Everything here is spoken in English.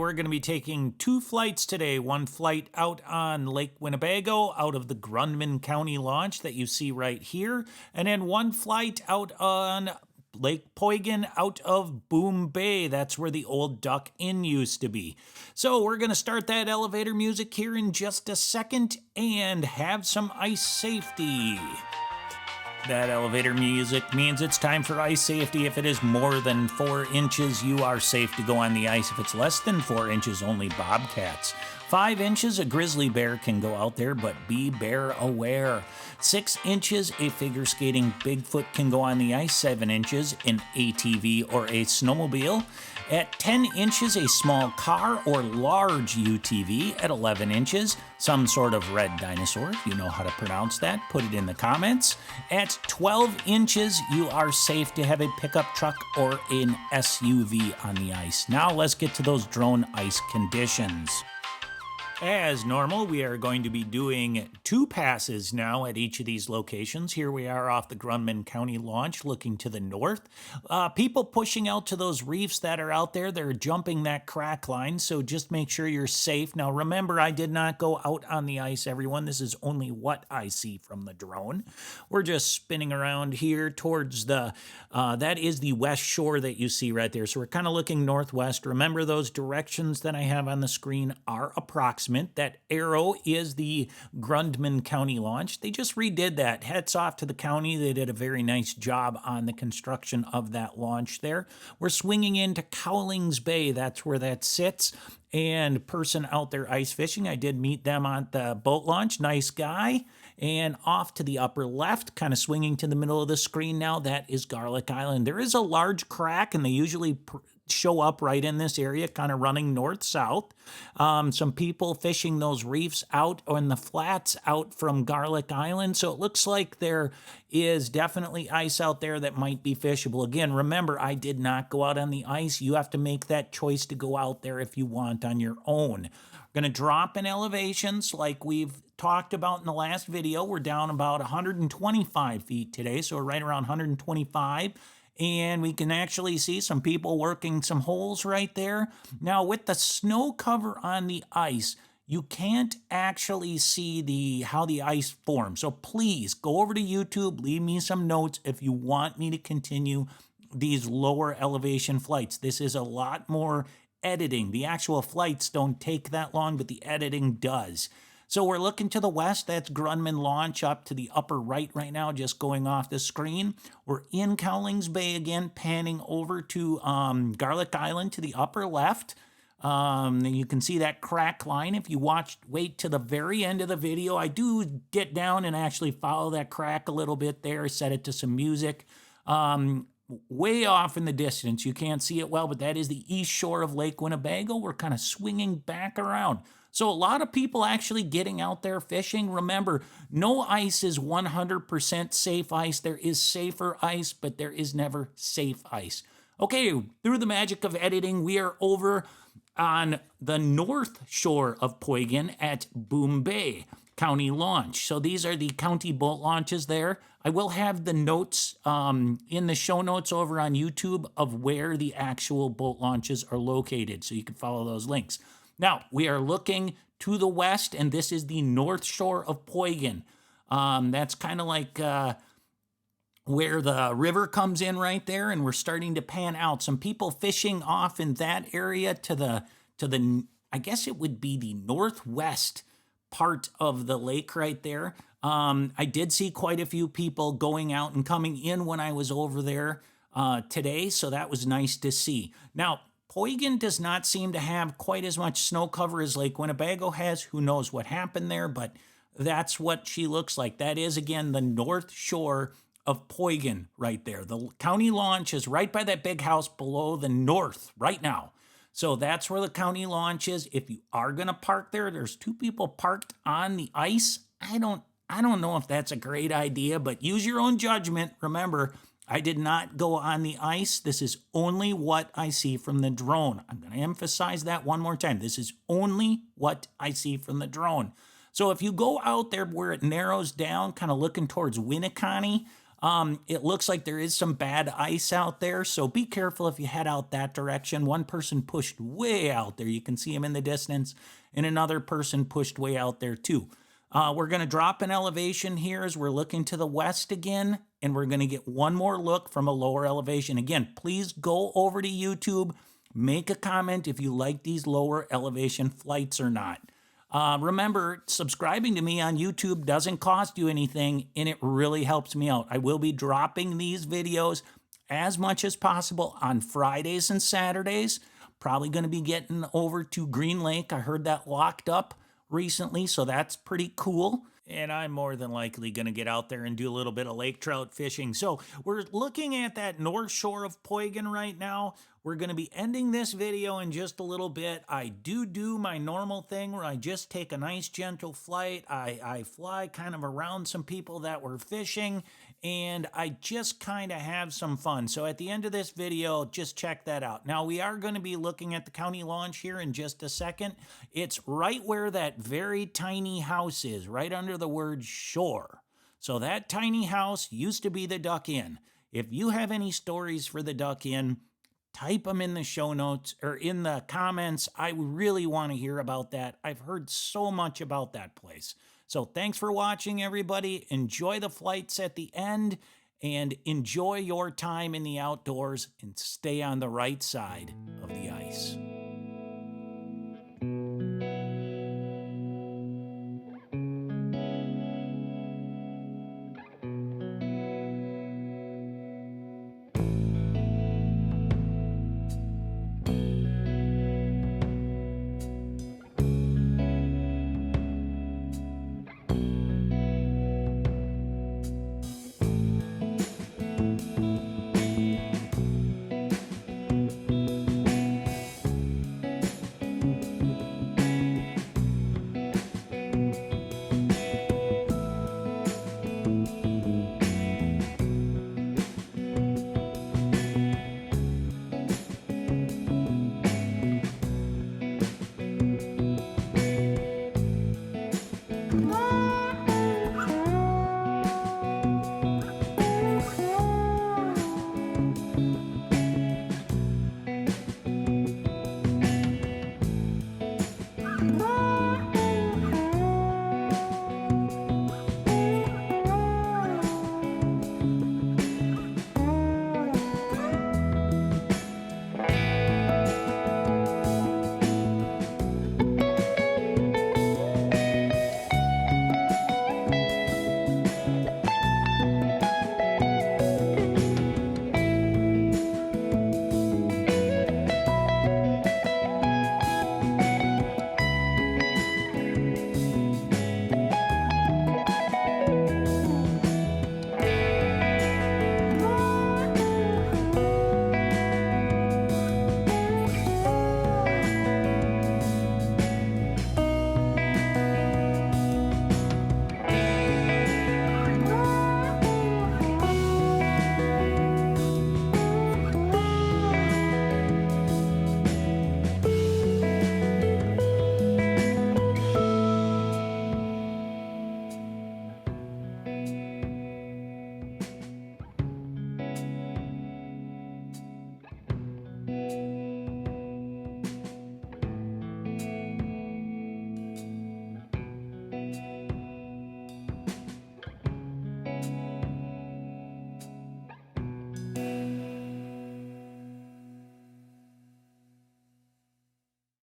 We're going to be taking two flights today. One flight out on Lake Winnebago out of the Grundman County launch that you see right here, and then one flight out on Lake Poygan out of Boom Bay. That's where the old Duck Inn used to be. So we're going to start that elevator music here in just a second and have some ice safety. That elevator music means it's time for ice safety. If it is more than 4 inches, you are safe to go on the ice. If it's less than 4 inches, only bobcats. 5 inches, a grizzly bear can go out there, but be bear aware. 6 inches, a figure skating Bigfoot can go on the ice. 7 inches, an ATV or a snowmobile. At 10 inches, a small car or large UTV. At 11 inches, some sort of red dinosaur. If you know how to pronounce that, put it in the comments. At 12 inches, you are safe to have a pickup truck or an SUV on the ice. Now let's get to those drone ice conditions. As normal, we are going to be doing 2 passes now at each of these locations. Here we are off the Grundman County launch looking to the north. People pushing out to those reefs that are out there, they're jumping that crack line, so just make sure you're safe. Now remember, I did not go out on the ice, everyone. This is only what I see from the drone. We're just spinning around here towards the, that is the west shore that you see right there. So we're kind of looking northwest. Remember, those directions that I have on the screen are approximate. That arrow is the Grundman County launch. They just redid that. Hats off to the county. They did a very nice job on the construction of that launch there. We're swinging into Cowlings Bay. That's where that sits. And person out there ice fishing, I did meet them on the boat launch. Nice guy. And off to the upper left, kind of swinging to the middle of the screen now, that is Garlic Island. There is a large crack, and they usually show up right in this area, kind of running north-south. Some people fishing those reefs out on the flats out from Garlic Island. So it looks like there is definitely ice out there that might be fishable. Again, remember, I did not go out on the ice. You have to make that choice to go out there if you want on your own. We're going to drop in elevations like we've talked about in the last video. We're down about 125 feet today, so we're right around 125. And we can actually see some people working some holes right there. Now, with the snow cover on the ice, you can't actually see how the ice forms. So please go over to YouTube, leave me some notes if you want me to continue these lower elevation flights. This is a lot more editing. The actual flights don't take that long, but the editing does. So we're looking to the west. That's Grundman launch up to the upper right now, just going off the screen. We're in Cowlings Bay again, panning over to Garlic Island to the upper left. And you can see that crack line. If you wait to the very end of the video, I do get down and actually follow that crack a little bit there, set it to some music. Way off in the distance, you can't see it well, but that is the east shore of Lake Winnebago. We're kind of swinging back around. So a lot of people actually getting out there fishing. Remember, no ice is 100% safe ice. There is safer ice, but there is never safe ice. Okay, through the magic of editing, we are over on the north shore of Poygan at Boom Bay County launch. So these are the county boat launches there. I will have the notes in the show notes over on YouTube of where the actual boat launches are located, so you can follow those links. Now, we are looking to the west, and this is the north shore of Poygan. That's kind of like where the river comes in right there, and we're starting to pan out. Some people fishing off in that area to the I guess it would be the northwest part of the lake right there. I did see quite a few people going out and coming in when I was over there today, so that was nice to see. Now, Poygan does not seem to have quite as much snow cover as Lake Winnebago has. Who knows what happened there, but that's what she looks like. That is, again, the north shore of Poygan right there. The county launch is right by that big house below the north right now. So that's where the county launch is. If you are going to park there, there's 2 people parked on the ice. I don't know if that's a great idea, but use your own judgment. Remember, I did not go on the ice. This is only what I see from the drone. I'm going to emphasize that one more time. This is only what I see from the drone. So if you go out there where it narrows down, kind of looking towards Winneconne, It looks like there is some bad ice out there, so be careful if you head out that direction. One person pushed way out there. You can see him in the distance, and another person pushed way out there too. We're going to drop an elevation here as we're looking to the west again, and we're going to get one more look from a lower elevation. Again, please go over to YouTube, make a comment if you like these lower elevation flights or not. Remember, subscribing to me on YouTube doesn't cost you anything, and it really helps me out. I will be dropping these videos as much as possible on Fridays and Saturdays. Probably going to be getting over to Green Lake. I heard that locked up recently, so that's pretty cool. And I'm more than likely going to get out there and do a little bit of lake trout fishing. So we're looking at that north shore of Poygan right now. We're going to be ending this video in just a little bit. I do my normal thing where I just take a nice gentle flight. I fly kind of around some people that were fishing, and I just kind of have some fun. So at the end of this video, just check that out. Now, we are going to be looking at the county launch here in just a second. It's right where that very tiny house is, right under the word shore. So that tiny house used to be the Duck Inn. If you have any stories for the Duck Inn, type them in the show notes or in the comments. I really want to hear about that. I've heard so much about that place. So thanks for watching, everybody. Enjoy the flights at the end and enjoy your time in the outdoors and stay on the right side of the ice.